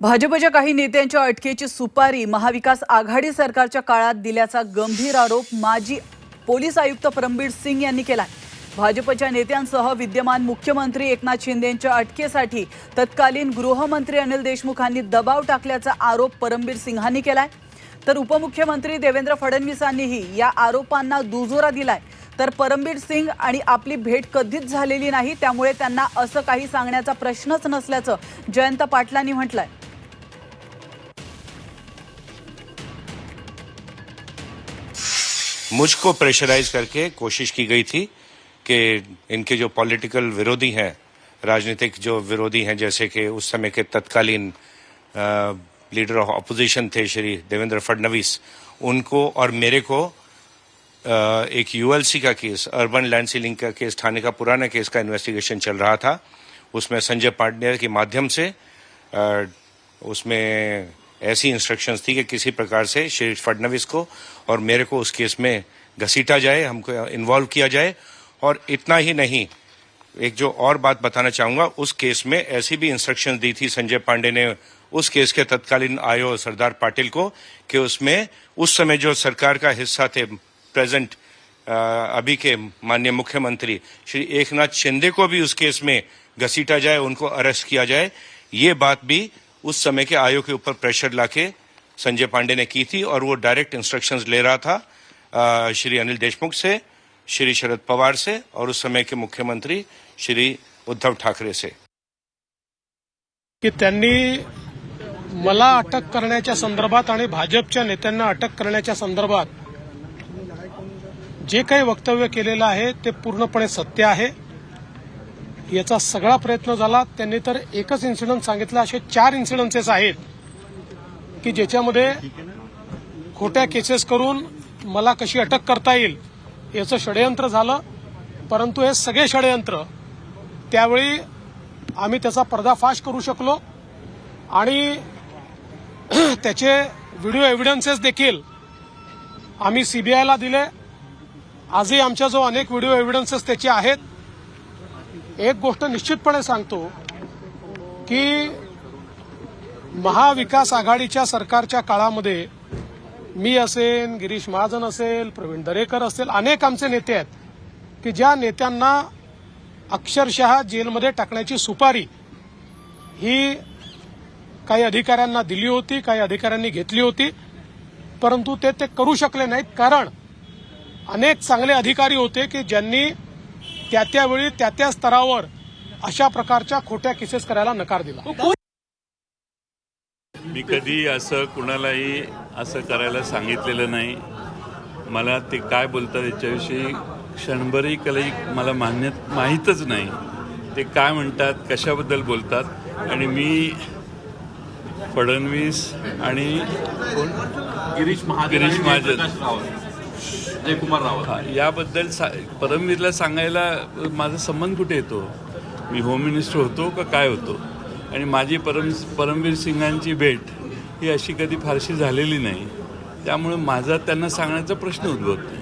भाजपच्या काही नेत्यांच्या अटकेची सुपारी महाविकास आघाडी सरकारच्या काळात दिल्याचा गंभीर आरोप माजी पोलीस आयुक्त परमबीर सिंग यांनी केलाय। भाजपच्या नेत्यांसह विद्यमान मुख्यमंत्री एकनाथ शिंदेंच्या अटकेसाठी तत्कालीन गृहमंत्री अनिल देशमुखांनी दबाव टाकल्याचा आरोप परमबीर सिंहांनी केलाय। तर उपमुख्यमंत्री देवेंद्र फडणवीसांनीही या आरोपांना दुजोरा दिलाय। तर परमबीर सिंग आणि आपली भेट कधीच झालेली नाही, त्यामुळे त्यांना असं काही सांगण्याचा प्रश्नच नसल्याचं जयंत पाटलांनी म्हटलंय। मुझको प्रेशराइज करके कोशिश की गई थी कि इनके जो पॉलिटिकल विरोधी हैं, राजनीतिक जो विरोधी हैं, जैसे कि उस समय के तत्कालीन लीडर ऑफ अपोजिशन थे श्री देवेंद्र फडणवीस, उनको और मेरे को एक यूएलसी का केस, अर्बन लैंड सीलिंग का केस, थाने का पुराना केस का इन्वेस्टिगेशन चल रहा था। उसमें संजय पांडे के माध्यम से उसमें ऐसी इंस्ट्रक्शंस थी कि किसी प्रकार से श्री फडणवीस को और मेरे को उस केस में घसीटा जाए, हमको इन्वॉल्व किया जाए। और इतना ही नहीं, एक जो और बात बताना चाहूँगा, उस केस में ऐसी भी इंस्ट्रक्शंस दी थी संजय पांडे ने उस केस के तत्कालीन आईओ सरदार पाटिल को कि उसमें उस समय जो सरकार का हिस्सा थे, प्रेजेंट अभी के माननीय मुख्यमंत्री श्री एकनाथ शिंदे को भी उस केस में घसीटा जाए, उनको अरेस्ट किया जाए। ये बात भी उस समय के आयोग के ऊपर प्रेशर लाके संजय पांडे ने की थी और वो डायरेक्ट इंस्ट्रक्शंस ले रहा था श्री अनिल देशमुख से, श्री शरद पवार से और उस समय के मुख्यमंत्री श्री उद्धव ठाकरे से। की त्यांनी मला अटक करण्याच्या संदर्भात आणि भाजपच्या नेत्यांना अटक करण्याच्या संदर्भात जे काही वक्तव्य केलेलं आहे ते पूर्णपणे सत्य आहे। याचा सगळा प्रयत्न झाला। त्यांनी तर एकच इन्सिडेंट सांगितला, असे 4 इन्सिडेंसेस आहेत की ज्याच्यामध्ये खोट्या केसेस करून मला कशी अटक करता येईल याचं षडयंत्र झालं। परंतु हे सगळे षडयंत्र त्यावेळी आम्ही त्याचा पर्दाफाश करू शकलो आणि त्याचे व्हिडिओ एव्हिडन्सेस देखील आम्ही सीबीआयला दिले। आजही आमच्या जो अनेक व्हिडिओ एव्हिडन्सेस त्याचे आहेत। एक गोष्ट निश्चितपणे सांगतो की महाविकास आघाडीच्या सरकारच्या काळामध्ये मी असेल, गिरीश महाजन असेल, प्रवीण दरेकर असेल, अनेक आमचे नेते आहेत की ज्या नेत्यांना अक्षरशः जेलमध्ये टाकण्याची सुपारी ही काही अधिकाऱ्यांना दिली होती, काही अधिकाऱ्यांनी घेतली होती, परंतु ते करू शकले नाहीत। कारण अनेक चांगले अधिकारी होते की ज्यांनी त्यावेळी त्या स्तरावर अशा प्रकारच्या खोट्या केसेस करायला नकार दिला। मी कधी असं कुणालाही असं करायला सांगितलेलं नाही। मला ते काय बोलतात याच्याविषयी क्षणभरही कधी मला माहीतच नाही। ते काय म्हणतात, कशाबद्दल बोलतात। आणि मी फडणवीस आणि गिरीश महाजन, जयकुमार रावत याबद्दल परमवीरला सांगायला माझा संबंध कुठे येतो? मी होम मिनिस्टर होतो का काय होतो? आणि माझी परमवीर सिंगांची भेट ही अशी कधी फारशी झालेली नाही, त्यामुळे माझा त्यांना सांगण्याचा प्रश्न उद्भवतो।